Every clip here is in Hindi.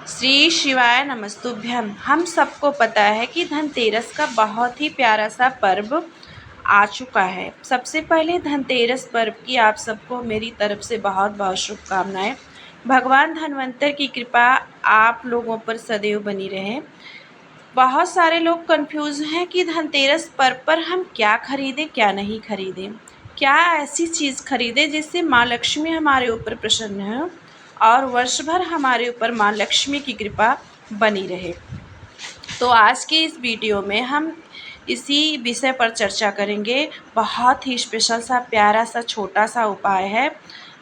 श्री शिवाय नमस्तुभ्यम। हम सबको पता है कि धनतेरस का बहुत ही प्यारा सा पर्व आ चुका है। सबसे पहले धनतेरस पर्व की आप सबको मेरी तरफ से बहुत बहुत शुभकामनाएं। भगवान धन्वंतर की कृपा आप लोगों पर सदैव बनी रहे। बहुत सारे लोग कंफ्यूज हैं कि धनतेरस पर्व पर हम क्या खरीदें क्या नहीं खरीदें, क्या ऐसी चीज़ खरीदें जिससे माँ लक्ष्मी हमारे ऊपर प्रसन्न हो और वर्ष भर हमारे ऊपर माँ लक्ष्मी की कृपा बनी रहे। तो आज की इस वीडियो में हम इसी विषय पर चर्चा करेंगे। बहुत ही स्पेशल सा प्यारा सा छोटा सा उपाय है।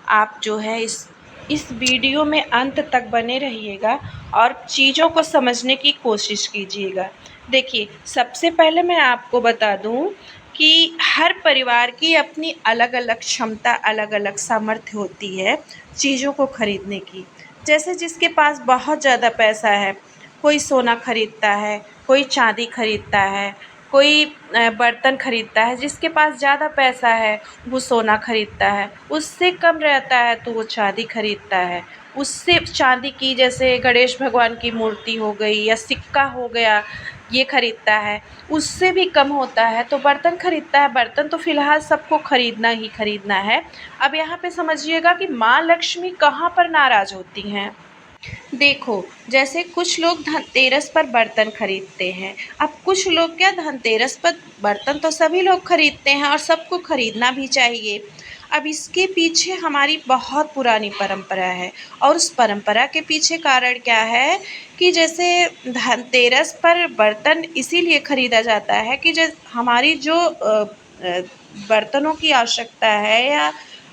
आप जो है इस वीडियो में अंत तक बने रहिएगा और चीज़ों को समझने की कोशिश कीजिएगा। देखिए, सबसे पहले मैं आपको बता दूं कि हर परिवार की अपनी अलग अलग क्षमता, अलग अलग सामर्थ्य होती है चीज़ों को खरीदने की। जैसे जिसके पास बहुत ज़्यादा पैसा है, कोई सोना खरीदता है, कोई चांदी खरीदता है, कोई बर्तन खरीदता है। जिसके पास ज़्यादा पैसा है वो सोना खरीदता है, उससे कम रहता है तो वो चांदी खरीदता है। उससे चांदी की जैसे गणेश भगवान की मूर्ति हो गई या सिक्का हो गया, ये खरीदता है। उससे भी कम होता है तो बर्तन खरीदता है। बर्तन तो फ़िलहाल सबको खरीदना ही खरीदना है। अब यहाँ पे समझिएगा कि माँ लक्ष्मी कहाँ पर नाराज़ होती हैं। देखो, जैसे कुछ लोग धनतेरस पर बर्तन खरीदते हैं। अब कुछ लोग क्या, धनतेरस पर बर्तन तो सभी लोग खरीदते हैं और सबको खरीदना भी चाहिए। अब इसके पीछे हमारी बहुत पुरानी परंपरा है और उस परंपरा के पीछे कारण क्या है कि जैसे धनतेरस पर बर्तन इसीलिए खरीदा जाता है कि हमारी जो बर्तनों की आवश्यकता है या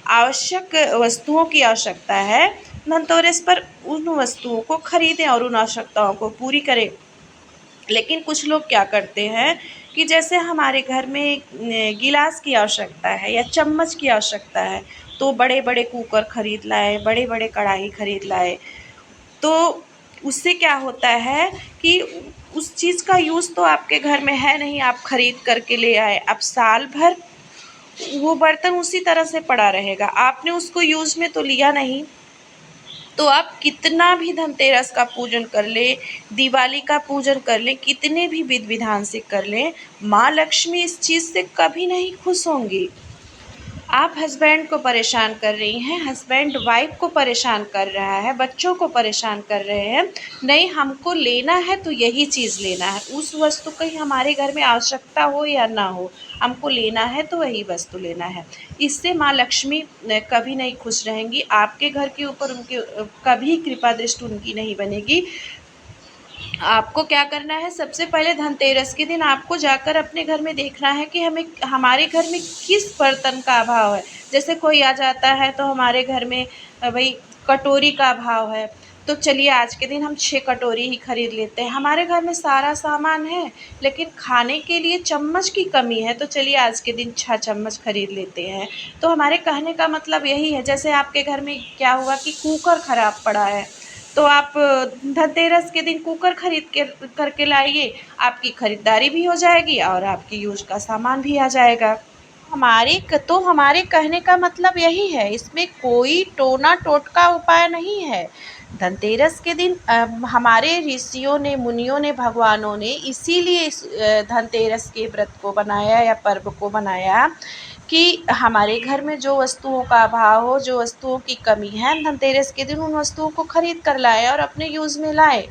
आवश्यक वस्तुओं की आवश्यकता है, धनतेरस पर उन वस्तुओं को खरीदें और उन आवश्यकताओं को पूरी करें। लेकिन कुछ लोग क्या करते हैं कि जैसे हमारे घर में गिलास की आवश्यकता है या चम्मच की आवश्यकता है तो बड़े बड़े कुकर खरीद लाए, बड़े बड़े कढ़ाई खरीद लाए। तो उससे क्या होता है कि उस चीज़ का यूज़ तो आपके घर में है नहीं, आप खरीद करके ले आए। अब साल भर वो बर्तन उसी तरह से पड़ा रहेगा, आपने उसको यूज़ में तो लिया नहीं। तो आप कितना भी धनतेरस का पूजन कर लें, दिवाली का पूजन कर लें, कितने भी विधि विधान से कर लें, माँ लक्ष्मी इस चीज़ से कभी नहीं खुश होंगी। आप हस्बैंड को परेशान कर रही हैं, हस्बैंड वाइफ को परेशान कर रहा है, बच्चों को परेशान कर रहे हैं, नहीं हमको लेना है तो यही चीज़ लेना है, उस वस्तु की हमारे घर में आवश्यकता हो या ना हो, हमको लेना है तो वही वस्तु लेना है। इससे माँ लक्ष्मी कभी नहीं खुश रहेंगी। आपके घर के ऊपर उनके कभी कृपा दृष्टि उनकी नहीं बनेगी। आपको क्या करना है, सबसे पहले धनतेरस के दिन आपको जाकर अपने घर में देखना है कि हमें हमारे घर में किस बर्तन का अभाव है। जैसे कोई आ जाता है तो हमारे घर में भाई कटोरी का अभाव है, तो चलिए आज के दिन हम 6 कटोरी ही खरीद लेते हैं। हमारे घर में सारा सामान है लेकिन खाने के लिए चम्मच की कमी है, तो चलिए आज के दिन 6 चम्मच खरीद लेते हैं। तो हमारे कहने का मतलब यही है। जैसे आपके घर में क्या हुआ कि कुकर ख़राब पड़ा है, तो आप धनतेरस के दिन कुकर खरीद के करके लाइए, आपकी खरीदारी भी हो जाएगी और आपकी यूज का सामान भी आ जाएगा। हमारे कहने का मतलब यही है, इसमें कोई टोना टोटका उपाय नहीं है। धनतेरस के दिन हमारे ऋषियों ने, मुनियों ने, भगवानों ने इसीलिए इस धनतेरस के व्रत को बनाया या पर्व को बनाया कि हमारे घर में जो वस्तुओं का अभाव हो, जो वस्तुओं की कमी है, हम धनतेरस के दिन उन वस्तुओं को खरीद कर लाए और अपने यूज़ में लाए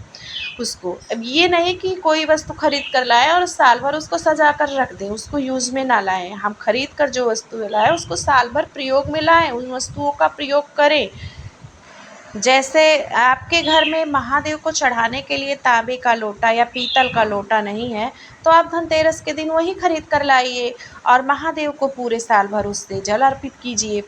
उसको। अब ये नहीं कि कोई वस्तु खरीद कर लाए और साल भर उसको सजा कर रख दें, उसको यूज़ में ना लाएं। हम खरीद कर जो वस्तु लाए उसको साल भर प्रयोग में लाएं, उन वस्तुओं का प्रयोग करें। जैसे आपके घर में महादेव को चढ़ाने के लिए तांबे का लोटा या पीतल का लोटा नहीं है, तो आप धनतेरस के दिन वही खरीद कर लाइए और महादेव को पूरे साल भर उससे जल अर्पित कीजिए।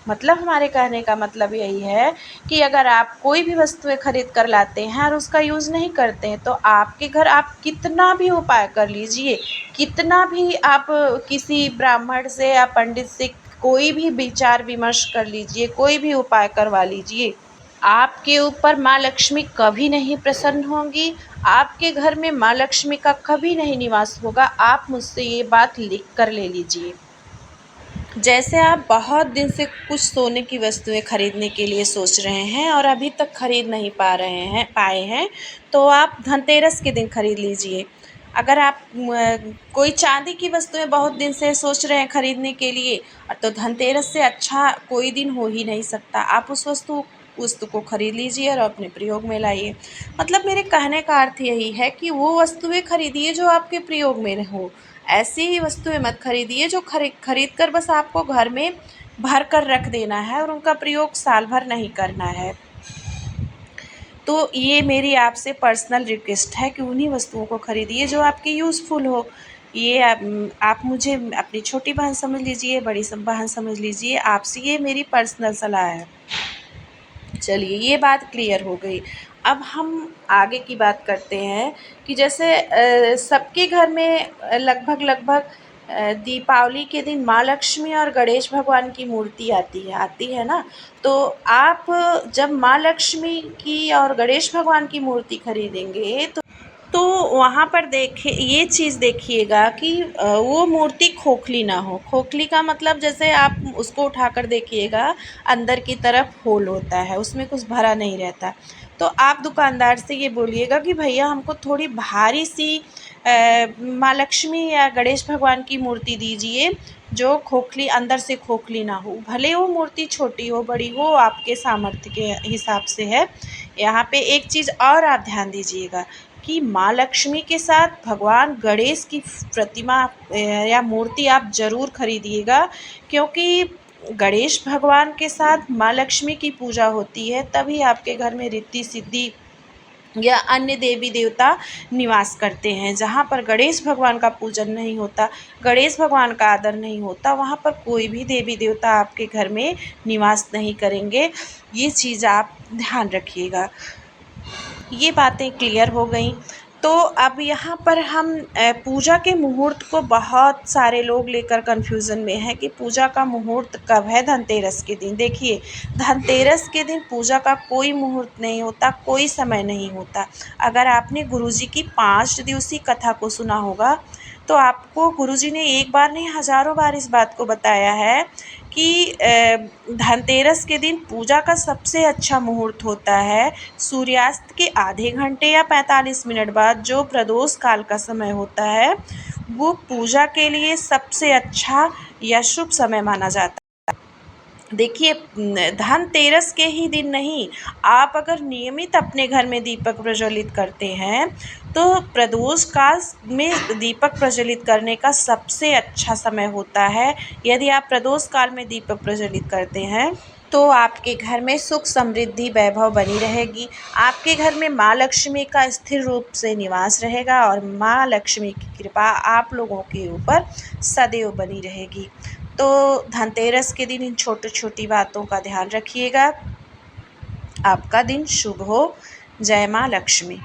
मतलब हमारे कहने का मतलब यही है कि अगर आप कोई भी वस्तुएं खरीद कर लाते हैं और उसका यूज़ नहीं करते हैं, तो आपके घर आप कितना भी उपाय कर लीजिए, कितना भी आप किसी ब्राह्मण से या पंडित से कोई भी विचार विमर्श कर लीजिए, कोई भी उपाय करवा लीजिए, आपके ऊपर माँ लक्ष्मी कभी नहीं प्रसन्न होंगी। आपके घर में माँ लक्ष्मी का कभी नहीं निवास होगा। आप मुझसे ये बात लिख कर ले लीजिए। जैसे आप बहुत दिन से कुछ सोने की वस्तुएं खरीदने के लिए सोच रहे हैं और अभी तक खरीद नहीं पाए हैं, तो आप धनतेरस के दिन खरीद लीजिए। अगर आप कोई चांदी की वस्तुएं बहुत दिन से सोच रहे हैं खरीदने के लिए, तो धनतेरस से अच्छा कोई दिन हो ही नहीं सकता। आप उस वस्तु को खरीद लीजिए और अपने प्रयोग में लाइए। मतलब मेरे कहने का अर्थ यही है कि वो वस्तुएं खरीदिए जो आपके प्रयोग में हो। ऐसी ही वस्तुएं मत खरीदिए जो खरीद कर बस आपको घर में भर कर रख देना है और उनका प्रयोग साल भर नहीं करना है। तो ये मेरी आपसे पर्सनल रिक्वेस्ट है कि उन्हीं वस्तुओं को खरीदिए जो आपकी यूज़फुल हो। ये आप मुझे अपनी छोटी बहन समझ लीजिए, बड़ी बहन समझ लीजिए, आपसे ये मेरी पर्सनल सलाह है। चलिए, ये बात क्लियर हो गई। अब हम आगे की बात करते हैं कि जैसे सबके घर में लगभग दीपावली के दिन माँ लक्ष्मी और गणेश भगवान की मूर्ति आती है ना। तो आप जब माँ लक्ष्मी की और गणेश भगवान की मूर्ति खरीदेंगे तो वहाँ पर ये चीज़ देखिएगा कि वो मूर्ति खोखली ना हो। खोखली का मतलब जैसे आप उसको उठाकर देखिएगा, अंदर की तरफ होल होता है, उसमें कुछ भरा नहीं रहता। तो आप दुकानदार से ये बोलिएगा कि भैया हमको थोड़ी भारी सी माँ लक्ष्मी या गणेश भगवान की मूर्ति दीजिए, जो खोखली अंदर से खोखली ना हो। भले वो मूर्ति छोटी हो बड़ी हो, आपके सामर्थ्य के हिसाब से है। यहाँ पे एक चीज़ और आप ध्यान दीजिएगा कि माँ लक्ष्मी के साथ भगवान गणेश की प्रतिमा या मूर्ति आप ज़रूर खरीदिएगा, क्योंकि गणेश भगवान के साथ माँ लक्ष्मी की पूजा होती है, तभी आपके घर में रिद्धि सिद्धि या अन्य देवी देवता निवास करते हैं। जहाँ पर गणेश भगवान का पूजन नहीं होता, गणेश भगवान का आदर नहीं होता, वहाँ पर कोई भी देवी देवता आपके घर में निवास नहीं करेंगे। ये चीज़ आप ध्यान रखिएगा। ये बातें क्लियर हो गई। तो अब यहाँ पर हम पूजा के मुहूर्त को बहुत सारे लोग लेकर कन्फ्यूज़न में हैं कि पूजा का मुहूर्त कब है। धनतेरस के दिन देखिए, धनतेरस के दिन पूजा का कोई मुहूर्त नहीं होता, कोई समय नहीं होता। अगर आपने गुरुजी की 5 दिवसीय कथा को सुना होगा, तो आपको गुरुजी ने एक बार नहीं हज़ारों बार इस बात को बताया है कि धनतेरस के दिन पूजा का सबसे अच्छा मुहूर्त होता है सूर्यास्त के आधे घंटे या 45 मिनट बाद। जो प्रदोष काल का समय होता है, वो पूजा के लिए सबसे अच्छा या शुभ समय माना जाता है। देखिए, धनतेरस के ही दिन नहीं, आप अगर नियमित अपने घर में दीपक प्रज्वलित करते हैं, तो प्रदोष काल में दीपक प्रज्वलित करने का सबसे अच्छा समय होता है। यदि आप प्रदोष काल में दीपक प्रज्वलित करते हैं, तो आपके घर में सुख समृद्धि वैभव बनी रहेगी। आपके घर में माँ लक्ष्मी का स्थिर रूप से निवास रहेगा और माँ लक्ष्मी की कृपा आप लोगों के ऊपर सदैव बनी रहेगी। तो धनतेरस के दिन इन छोटी छोटी बातों का ध्यान रखिएगा। आपका दिन शुभ हो। जय माँ लक्ष्मी।